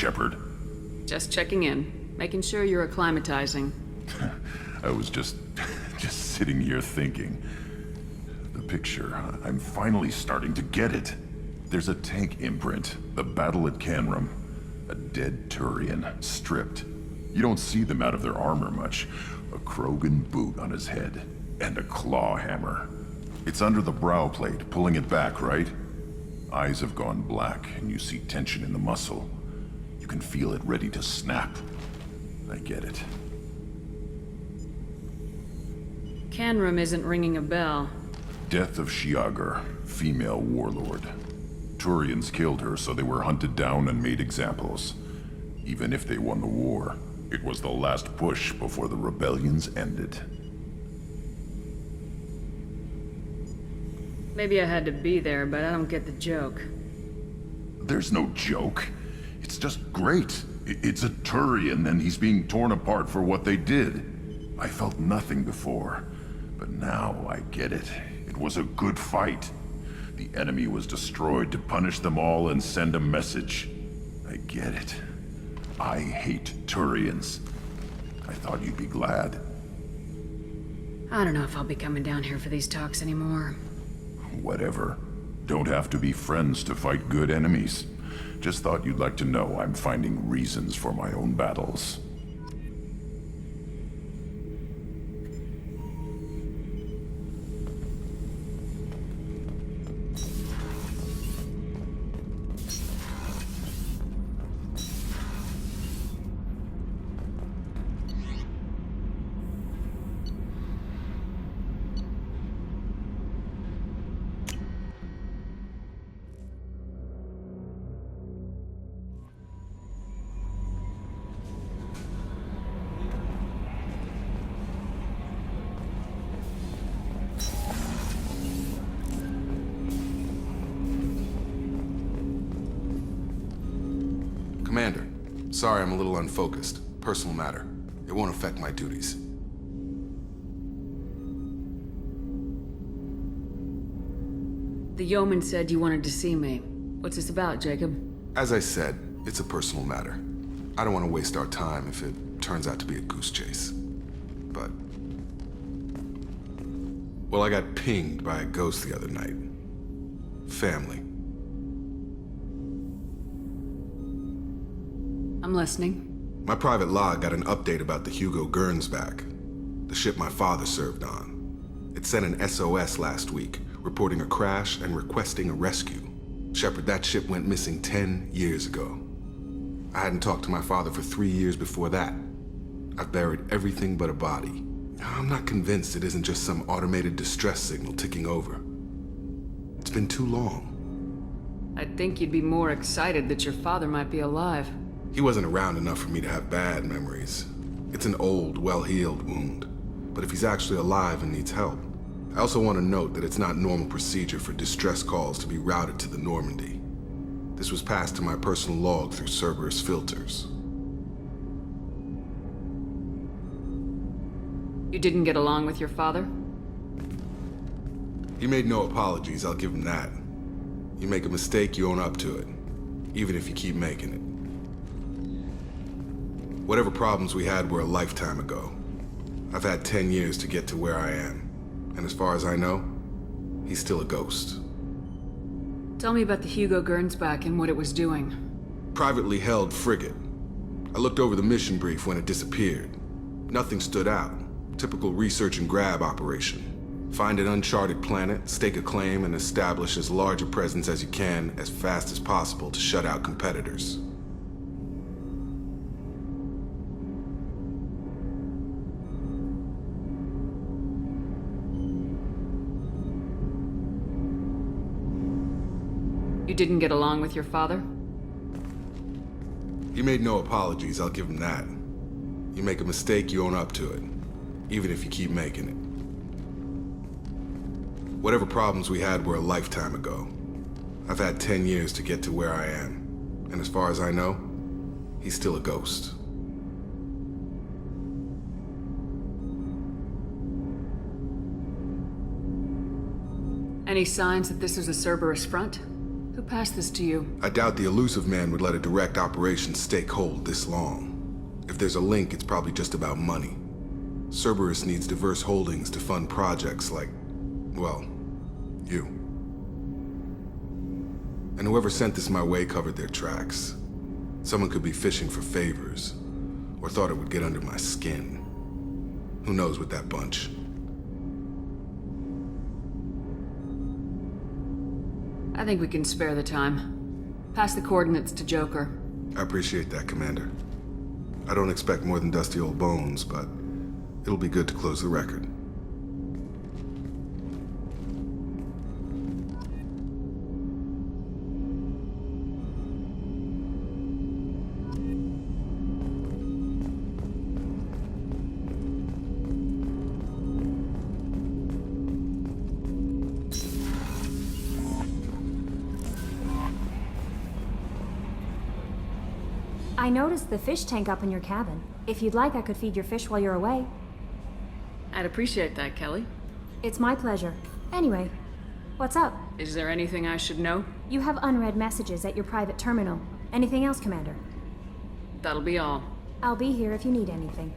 Shepard? Just checking in, making sure you're acclimatizing. I was just sitting here thinking. The picture, I'm finally starting to get it. There's a tank imprint, the battle at Canrum. A dead Turian, stripped. You don't see them out of their armor much. A Krogan boot on his head, and a claw hammer. It's under the brow plate, pulling it back, right? Eyes have gone black, and you see tension in the muscle. You can feel it ready to snap. I get it. Canrum isn't ringing a bell. Death of Shiagar, female warlord. Turians killed her, so they were hunted down and made examples. Even if they won the war, it was the last push before the rebellions ended. Maybe I had to be there, but I don't get the joke. There's no joke. It's just great. It's a Turian, and he's being torn apart for what they did. I felt nothing before, but now I get it. It was a good fight. The enemy was destroyed to punish them all and send a message. I get it. I hate Turians. I thought you'd be glad. I don't know if I'll be coming down here for these talks anymore. Whatever. Don't have to be friends to fight good enemies. Just thought you'd like to know I'm finding reasons for my own battles. Commander, sorry I'm a little unfocused. Personal matter. It won't affect my duties. The yeoman said you wanted to see me. What's this about, Jacob? As I said, it's a personal matter. I don't want to waste our time if it turns out to be a goose chase. But... well, I got pinged by a ghost the other night. Family. I'm listening. My private log got an update about the Hugo Gernsback, the ship my father served on. It sent an SOS last week, reporting a crash and requesting a rescue. Shepard, that ship went missing 10 years ago. I hadn't talked to my father for 3 years before that. I've buried everything but a body. I'm not convinced it isn't just some automated distress signal ticking over. It's been too long. I'd think you'd be more excited that your father might be alive. He wasn't around enough for me to have bad memories. It's an old, well-healed wound. But if he's actually alive and needs help, I also want to note that it's not normal procedure for distress calls to be routed to the Normandy. This was passed to my personal log through Cerberus filters. You didn't get along with your father? He made no apologies, I'll give him that. You make a mistake, you own up to it, even if you keep making it. Whatever problems we had were a lifetime ago. I've had 10 years to get to where I am. And as far as I know, he's still a ghost. Tell me about the Hugo Gernsback and what it was doing. Privately held frigate. I looked over the mission brief when it disappeared. Nothing stood out. Typical research and grab operation. Find an uncharted planet, stake a claim, and establish as large a presence as you can as fast as possible to shut out competitors. You didn't get along with your father? He made no apologies, I'll give him that. You make a mistake, you own up to it, even if you keep making it. Whatever problems we had were a lifetime ago. I've had 10 years to get to where I am, and as far as I know, he's still a ghost. Any signs that this is a Cerberus front? Who Who passed this to you? I doubt the elusive man would let a direct operations stake hold this long. If there's a link, it's probably just about money. Cerberus needs diverse holdings to fund projects like, well, you. And whoever sent this my way covered their tracks. Someone could be fishing for favors, or thought it would get under my skin. Who knows with that bunch? I think we can spare the time. Pass the coordinates to Joker. I appreciate that, Commander. I don't expect more than dusty old bones, but it'll be good to close the record. I noticed the fish tank up in your cabin. If you'd like, I could feed your fish while you're away. I'd appreciate that, Kelly. It's my pleasure. Anyway, what's up? Is there anything I should know? You have unread messages at your private terminal. Anything else, Commander? That'll be all. I'll be here if you need anything.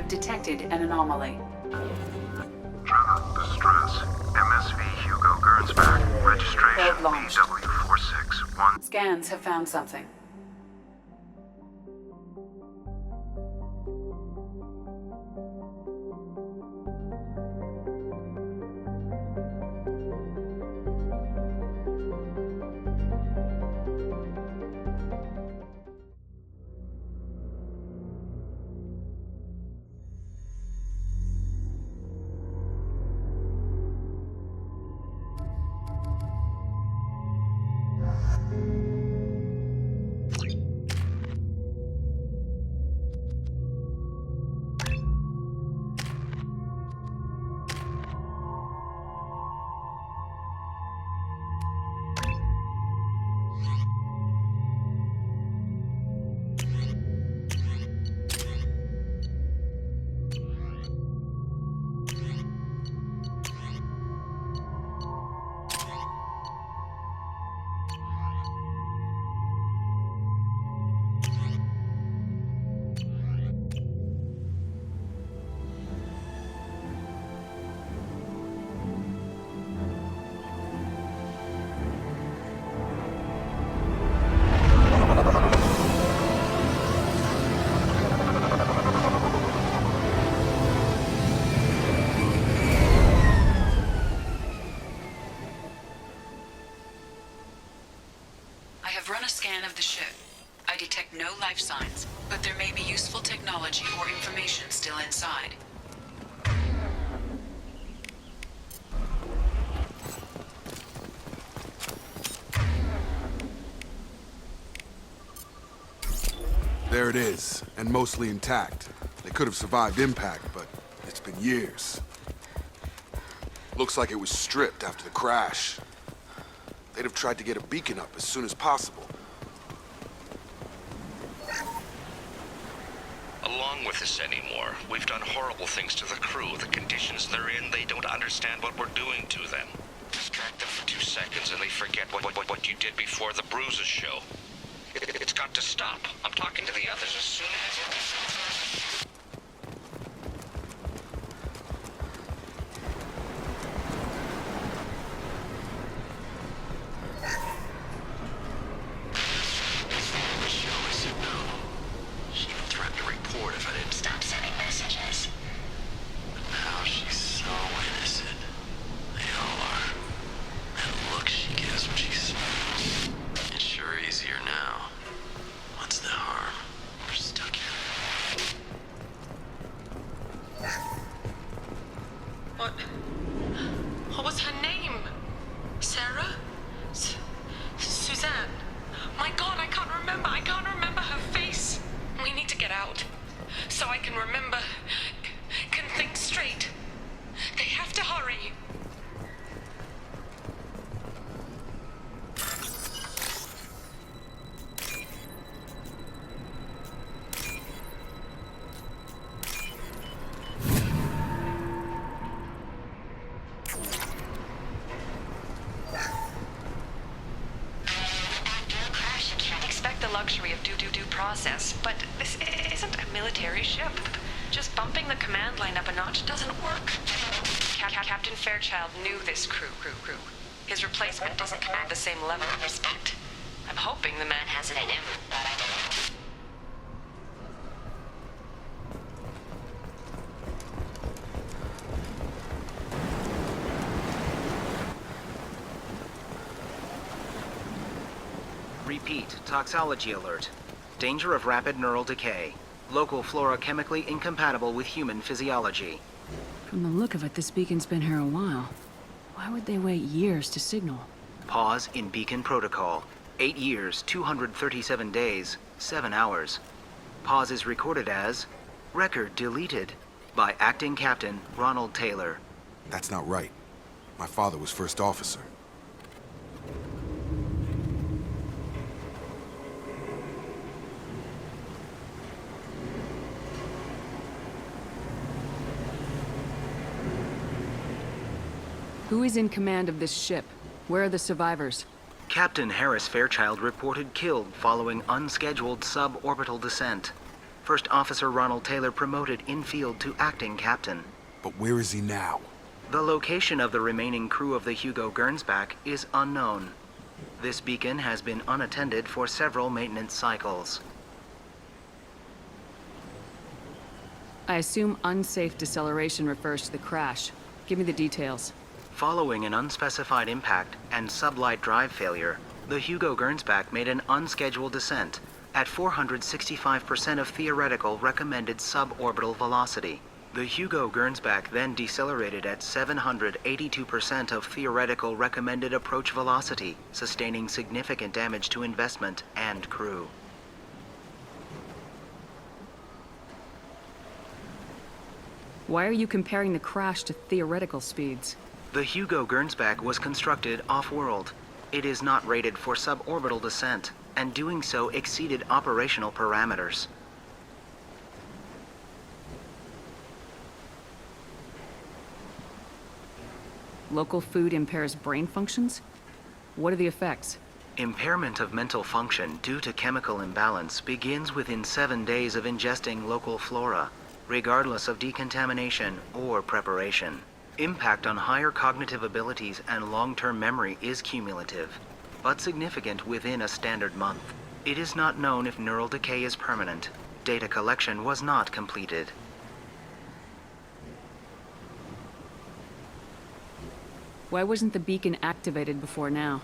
Detected an anomaly. Trevor, distress. MSV Hugo Gernsback. Registration Code launched. BW461. Scans have found something. Of the ship. I detect no life signs, but there may be useful technology or information still inside. There it is, and mostly intact. They could have survived impact, but it's been years. Looks like it was stripped after the crash. They'd have tried to get a beacon up as soon as possible. Along with this anymore. We've done horrible things to the crew. The conditions they're in, they don't understand what we're doing to them. Distract them for 2 seconds and they forget what you did before the bruises show. It's got to stop. I'm talking to the others as soon as... She even threatened to report if What was her name? Sarah? Suzanne? My God, I can't remember. I can't remember her face. We need to get out. So I can remember. Can think straight. They have to hurry. Luxury of due process, but this isn't a military ship. Just bumping the command line up a notch doesn't work. Captain Fairchild knew this crew. His replacement doesn't command the same level of respect. I'm hoping the man has it in him, but I don't know. Repeat, toxology alert. Danger of rapid neural decay. Local flora chemically incompatible with human physiology. From the look of it, this beacon's been here a while. Why would they wait years to signal? Pause in beacon protocol. 8 years, 237 days, 7 hours. Pause is recorded as record deleted by Acting Captain Ronald Taylor. That's not right. My father was first officer. Who is in command of this ship? Where are the survivors? Captain Harris Fairchild reported killed following unscheduled suborbital descent. First Officer Ronald Taylor promoted in-field to acting captain. But where is he now? The location of the remaining crew of the Hugo Gernsback is unknown. This beacon has been unattended for several maintenance cycles. I assume unsafe deceleration refers to the crash. Give me the details. Following an unspecified impact and sublight drive failure, the Hugo Gernsback made an unscheduled descent at 465% of theoretical recommended suborbital velocity. The Hugo Gernsback then decelerated at 782% of theoretical recommended approach velocity, sustaining significant damage to investment and crew. Why are you comparing the crash to theoretical speeds? The Hugo Gernsback was constructed off-world. It is not rated for suborbital descent, and doing so exceeded operational parameters. Local food impairs brain functions? What are the effects? Impairment of mental function due to chemical imbalance begins within 7 days of ingesting local flora, regardless of decontamination or preparation. Impact on higher cognitive abilities and long-term memory is cumulative, but significant within a standard month. It is not known if neural decay is permanent. Data collection was not completed. Why wasn't the beacon activated before now?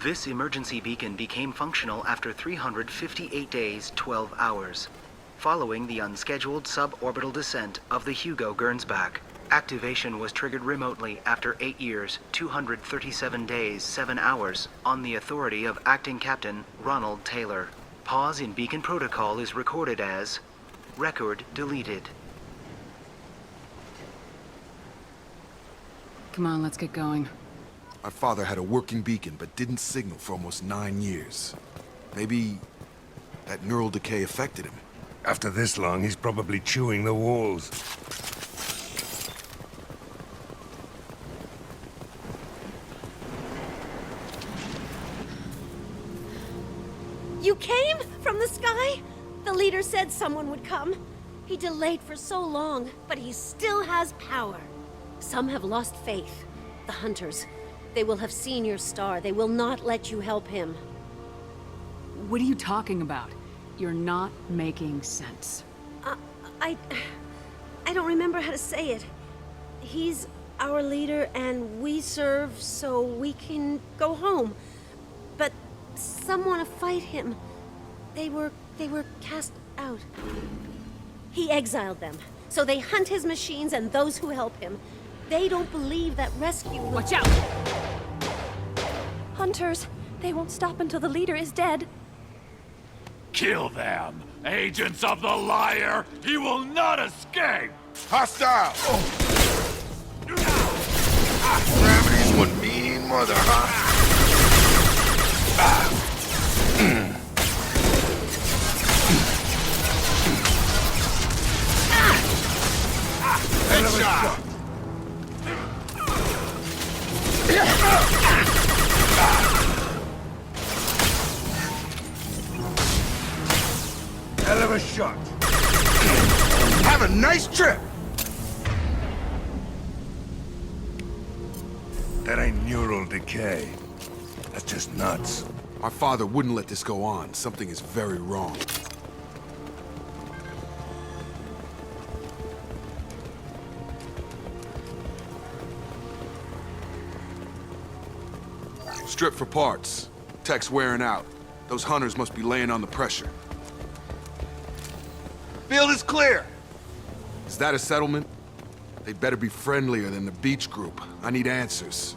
This emergency beacon became functional after 358 days, 12 hours, following the unscheduled suborbital descent of the Hugo Gernsback. Activation was triggered remotely after 8 years, 237 days, 7 hours, on the authority of Acting Captain Ronald Taylor. Pause in beacon protocol is recorded as record deleted. Come on, let's get going. My father had a working beacon but didn't signal for almost 9 years. Maybe that neural decay affected him. After this long, he's probably chewing the walls. You came from the sky? The leader said someone would come. He delayed for so long, but he still has power. Some have lost faith. The hunters. They will have seen your star. They will not let you help him. What are you talking about? You're not making sense. I don't remember how to say it. He's our leader and we serve so we can go home. But some want to fight him. They were cast out. He exiled them, so they hunt his machines and those who help him. They don't believe that rescue will... Watch out! Hunters! They won't stop until the leader is dead. Kill them! Agents of the liar! He will not escape! Hostile! Gravity's one mean mother, huh? Headshot! Hell of a shot. Have a nice trip. That ain't neural decay. That's just nuts. My father wouldn't let this go on. Something is very wrong. Strip for parts. Tech's wearing out. Those hunters must be laying on the pressure. Field is clear. Is that a settlement? They'd better be friendlier than the beach group. I need answers.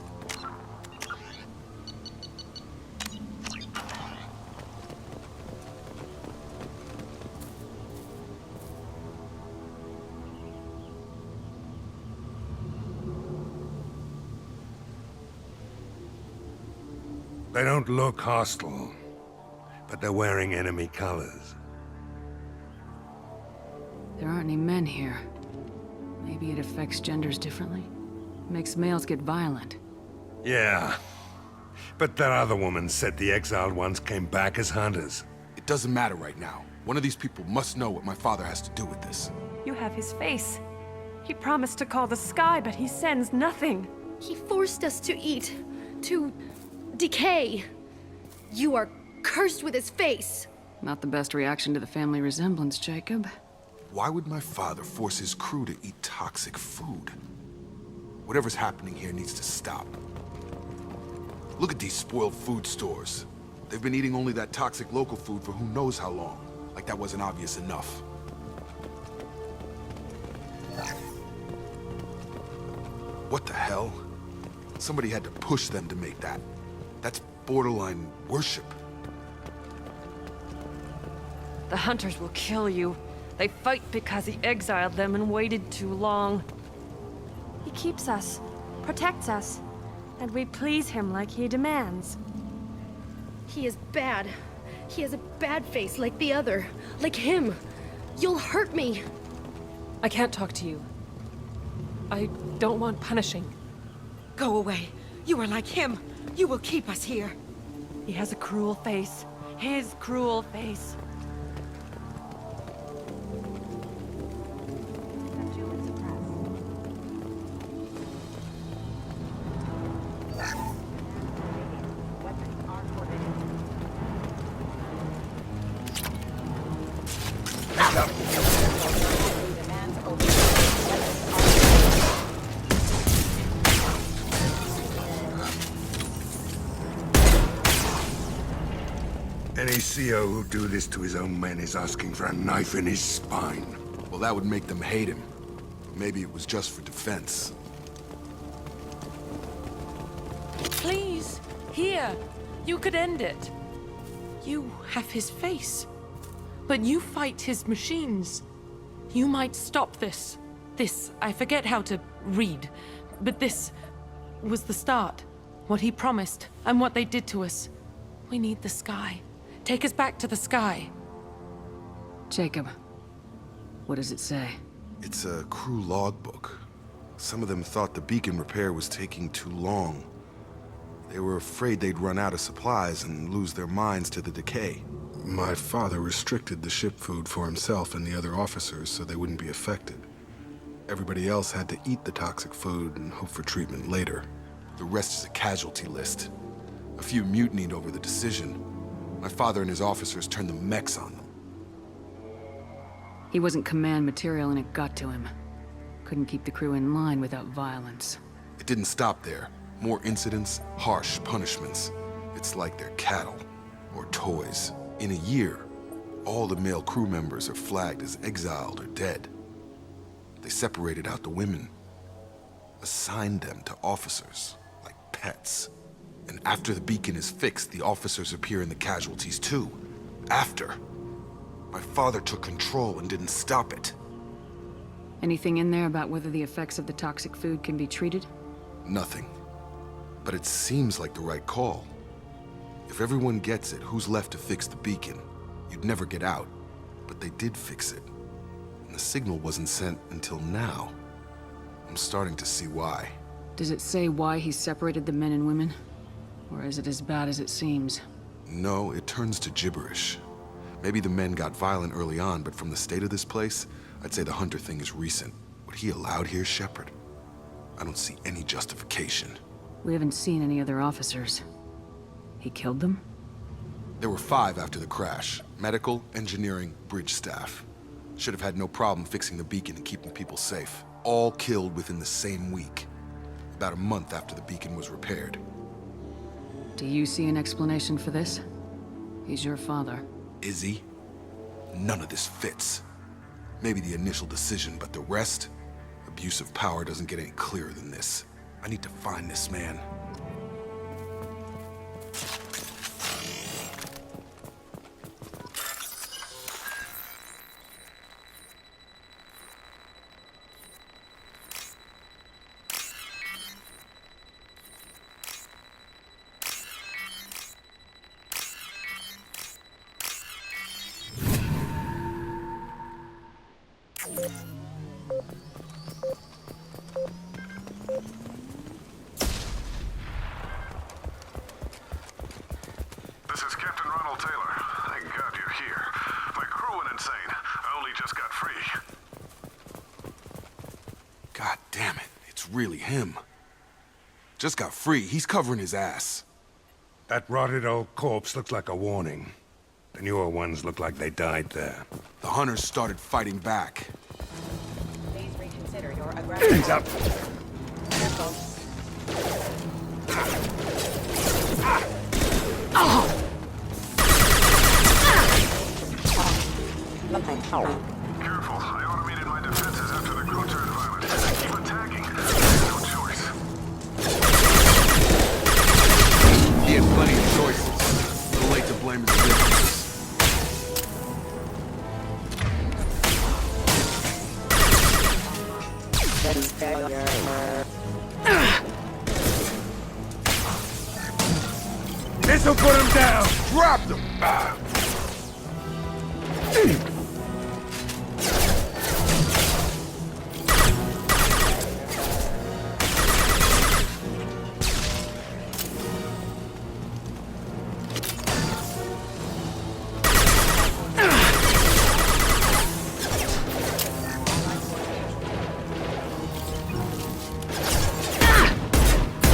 They don't look hostile, but they're wearing enemy colors. There aren't any men here. Maybe it affects genders differently? Makes males get violent. Yeah. But that other woman said the exiled ones came back as hunters. It doesn't matter right now. One of these people must know what my father has to do with this. You have his face. He promised to call the sky, but he sends nothing. He forced us to eat, to decay. You are cursed with his face. Not the best reaction to the family resemblance, Jacob. Why would my father force his crew to eat toxic food? Whatever's happening here needs to stop. Look at these spoiled food stores. They've been eating only that toxic local food for who knows how long. Like that wasn't obvious enough. What the hell? Somebody had to push them to make that. That's borderline worship. The hunters will kill you. They fight because he exiled them and waited too long. He keeps us, protects us, and we please him like he demands. He is bad. He has a bad face like the other. Like him. You'll hurt me. I can't talk to you. I don't want punishing. Go away. You are like him. You will keep us here. He has a cruel face. His cruel face. Any CO who do this to his own men is asking for a knife in his spine. Well, that would make them hate him. Maybe it was just for defense. Please, here. You could end it. You have his face. But you fight his machines. You might stop this. This, I forget how to read. But this was the start. What he promised, and what they did to us. We need the sky. Take us back to the sky. Jacob, what does it say? It's a crew logbook. Some of them thought the beacon repair was taking too long. They were afraid they'd run out of supplies and lose their minds to the decay. My father restricted the ship food for himself and the other officers so they wouldn't be affected. Everybody else had to eat the toxic food and hope for treatment later. The rest is a casualty list. A few mutinied over the decision. My father and his officers turned the mechs on them. He wasn't command material and it got to him. Couldn't keep the crew in line without violence. It didn't stop there. More incidents, harsh punishments. It's like they're cattle, or toys. In a year, all the male crew members are flagged as exiled or dead. They separated out the women. assigned them to officers, like pets. And after the beacon is fixed, the officers appear in the casualties too. After. My father took control and didn't stop it. Anything in there about whether the effects of the toxic food can be treated? Nothing. But it seems like the right call. If everyone gets it, who's left to fix the beacon? You'd never get out. But they did fix it. And the signal wasn't sent until now. I'm starting to see why. Does it say why he separated the men and women? Or is it as bad as it seems? No, it turns to gibberish. Maybe the men got violent early on, but from the state of this place, I'd say the Hunter thing is recent. What he allowed here, Shepard? I don't see any justification. We haven't seen any other officers. He killed them? There were 5 after the crash. Medical, engineering, bridge staff. Should have had no problem fixing the beacon and keeping people safe. All killed within the same week. About a month after the beacon was repaired. Do you see an explanation for this? He's your father. Is he? None of this fits. Maybe the initial decision, but the rest? Abuse of power doesn't get any clearer than this. I need to find this man. This is Captain Ronald Taylor. Thank God you're here. My crew went insane. I only just got free. God damn it, it's really him. Just got free, he's covering his ass. That rotted old corpse looked like a warning. The newer ones look like they died there. The hunters started fighting back. Please reconsider your aggressive. Hands up! Careful, I automated my defenses after the crew turned violent. Keep attacking. There's no choice. He had plenty of choices. Too late to blame his differences. This'll put him down! Drop them!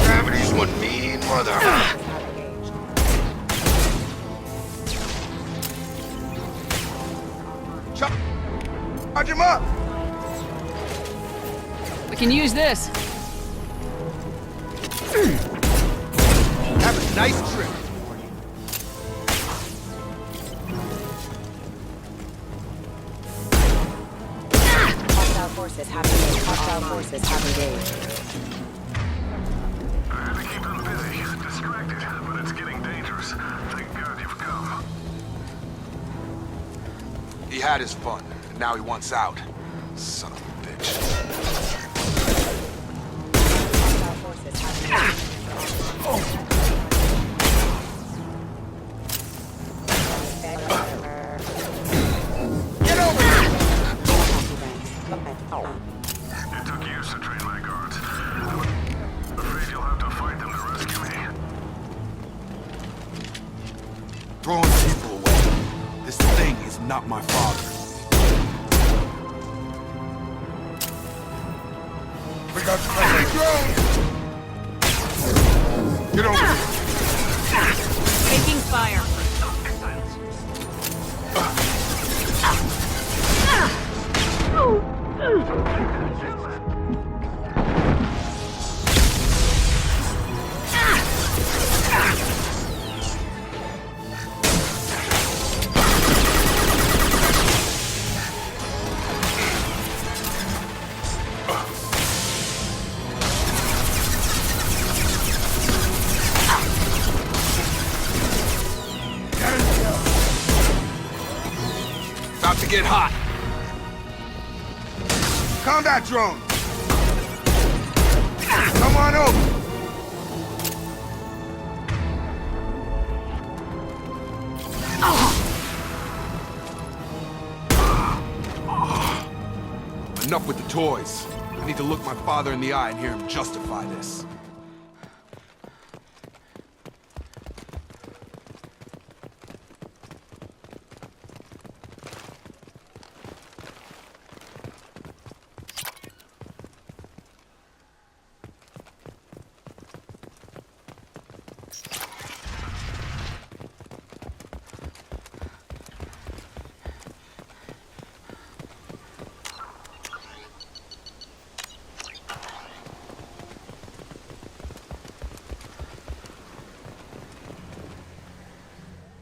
Gravity's one mean mother. Charge him up! We can use this. Have a nice trip. Hostile forces have engaged. Hostile forces have engaged. I had to keep them busy, distracted, but it's getting dangerous. Thank God you've come. He had his fun, and now he wants out. Son of a bitch. Hostile forces have engaged. Get over here! It took years to train my guards. I'm afraid you'll have to fight them to rescue me. Throwing people away. This thing is not my father. We got company. Get over here! Taking fire. get hot. Combat drone! Come on over! Enough with the toys. I need to look my father in the eye and hear him justify this.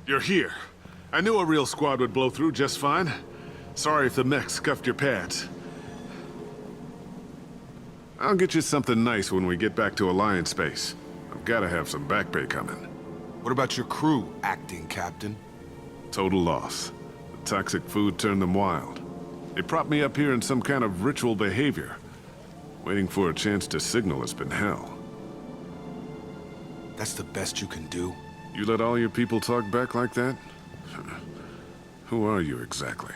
You're here. I knew a real squad would blow through just fine. Sorry if the mech scuffed your pads. I'll get you something nice when we get back to Alliance space. I've gotta have some back pay coming. What about your crew, acting captain? Total loss. The toxic food turned them wild. They propped me up here in some kind of ritual behavior. Waiting for a chance to signal has been hell. That's the best you can do? You let all your people talk back like that? Who are you exactly?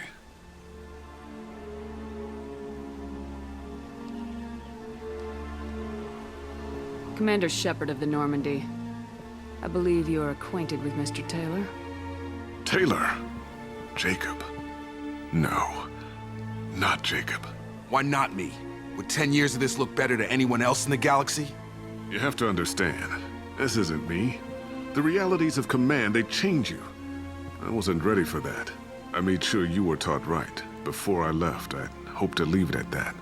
Commander Shepard of the Normandy. I believe you're acquainted with Mr. Taylor. Taylor? Jacob? No. Not Jacob. Why not me? Would 10 years of this look better to anyone else in the galaxy? You have to understand, this isn't me. The realities of command, they change you. I wasn't ready for that. I made sure you were taught right. Before I left, I hoped to leave it at that.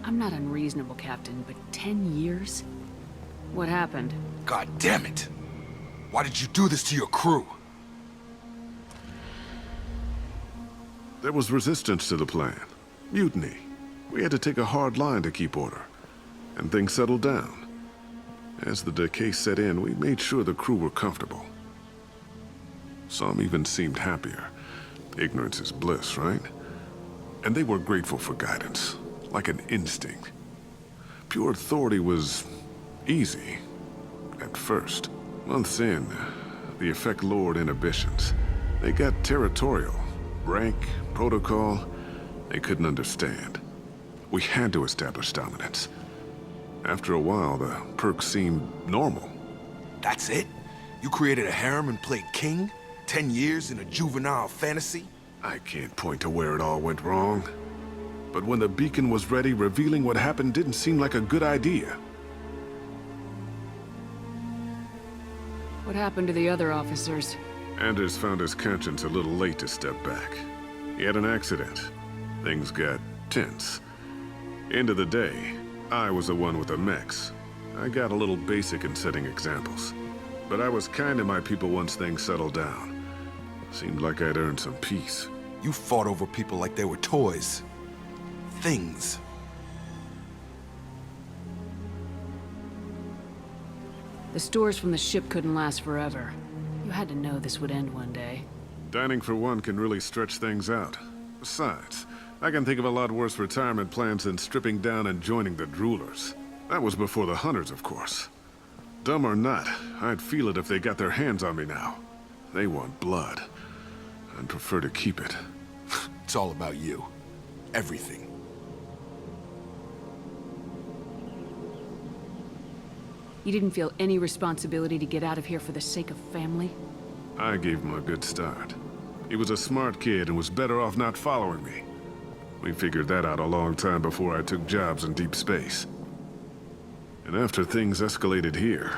I'm not unreasonable, Captain, but 10 years? What happened? God damn it! Why did you do this to your crew? There was resistance to the plan. Mutiny. We had to take a hard line to keep order. And things settled down. As the decay set in, we made sure the crew were comfortable. Some even seemed happier. Ignorance is bliss, right? And they were grateful for guidance, like an instinct. Pure authority was easy, at first. Months in, the effect lowered inhibitions. They got territorial. Rank, protocol, they couldn't understand. We had to establish dominance. After a while, the perks seemed normal. That's it? You created a harem and played king? 10 years in a juvenile fantasy? I can't point to where it all went wrong. But when the beacon was ready, revealing what happened didn't seem like a good idea. What happened to the other officers? Anders found his conscience a little late to step back. He had an accident. Things got tense. End of the day, I was the one with the mechs. I got a little basic in setting examples. But I was kind to my people once things settled down. Seemed like I'd earned some peace. You fought over people like they were toys. Things. The stores from the ship couldn't last forever. You had to know this would end one day. Dining for one can really stretch things out. Besides, I can think of a lot worse retirement plans than stripping down and joining the droolers. That was before the hunters, of course. Dumb or not, I'd feel it if they got their hands on me now. They want blood. I'd prefer to keep it. It's all about you. Everything. You didn't feel any responsibility to get out of here for the sake of family? I gave him a good start. He was a smart kid and was better off not following me. We figured that out a long time before I took jobs in deep space. And after things escalated here,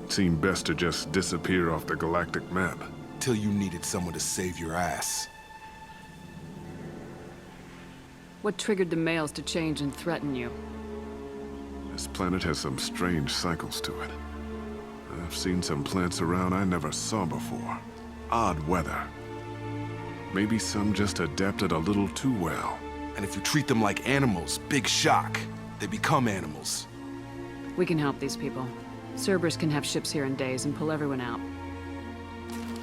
it seemed best to just disappear off the galactic map. Till you needed someone to save your ass. What triggered the males to change and threaten you? This planet has some strange cycles to it. I've seen some plants around I never saw before. Odd weather. Maybe some just adapted a little too well. And if you treat them like animals, big shock. They become animals. We can help these people. Cerberus can have ships here in days and pull everyone out.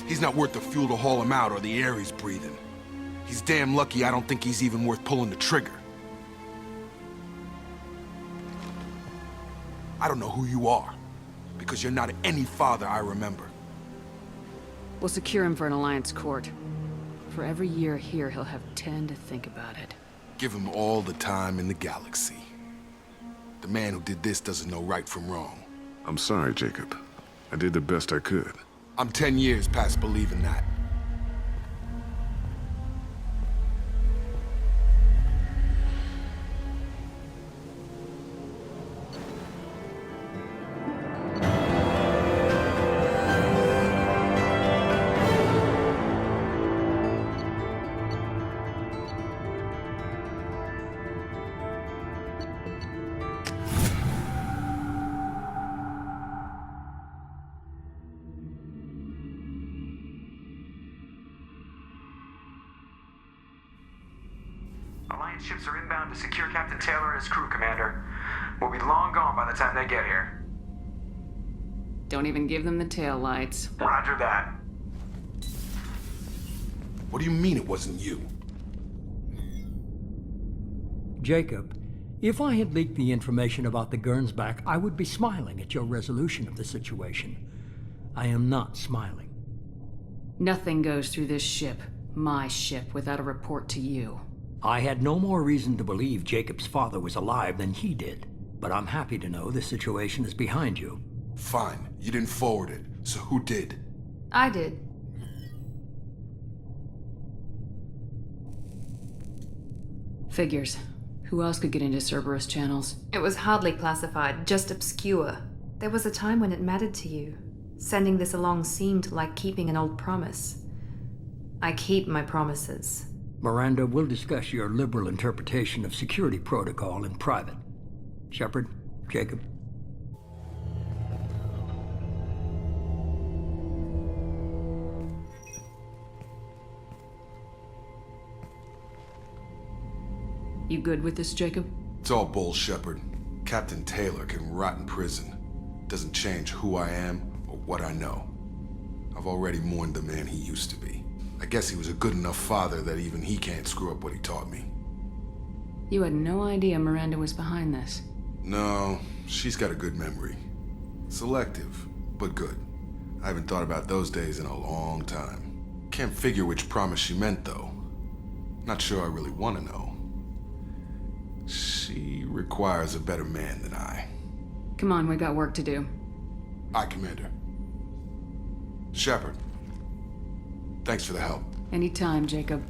He's not worth the fuel to haul him out or the air he's breathing. He's damn lucky I don't think he's even worth pulling the trigger. I don't know who you are, because you're not any father I remember. We'll secure him for an Alliance court. For every year here, he'll have 10 to think about it. Give him all the time in the galaxy. The man who did this doesn't know right from wrong. I'm sorry, Jacob. I did the best I could. I'm 10 years past believing that. Alliance ships are inbound to secure Captain Taylor and his crew, Commander. We'll be long gone by the time they get here. Don't even give them the tail lights. Roger that. What do you mean it wasn't you? Jacob, if I had leaked the information about the Gernsback, I would be smiling at your resolution of the situation. I am not smiling. Nothing goes through this ship, my ship, without a report to you. I had no more reason to believe Jacob's father was alive than he did, but I'm happy to know the situation is behind you. Fine, you didn't forward it, so who did? I did. Figures. Who else could get into Cerberus channels? It was hardly classified, just obscure. There was a time when it mattered to you. Sending this along seemed like keeping an old promise. I keep my promises. Miranda, we'll discuss your liberal interpretation of security protocol in private. Shepard, Jacob. You good with this, Jacob? It's all bull, Shepard. Captain Taylor can rot in prison. Doesn't change who I am or what I know. I've already mourned the man he used to be. I guess he was a good enough father that even he can't screw up what he taught me. You had no idea Miranda was behind this. No, she's got a good memory. Selective, but good. I haven't thought about those days in a long time. Can't figure which promise she meant, though. Not sure I really want to know. She requires a better man than I. Come on, we got work to do. Aye, Commander. Shepard. Thanks for the help. Anytime, Jacob.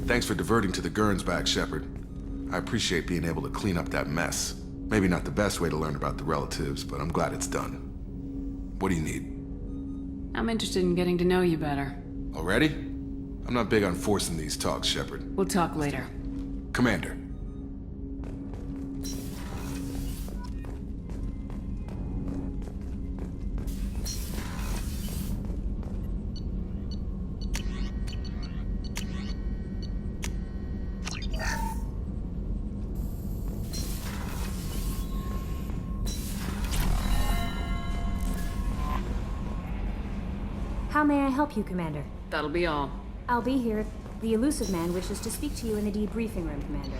Thanks for diverting to the Gernsback, Shepard. I appreciate being able to clean up that mess. Maybe not the best way to learn about the relatives, but I'm glad it's done. What do you need? I'm interested in getting to know you better. Already? I'm not big on forcing these talks, Shepard. We'll talk later. Commander. How may I help you, Commander? That'll be all. I'll be here. The elusive man wishes to speak to you in the debriefing room, Commander.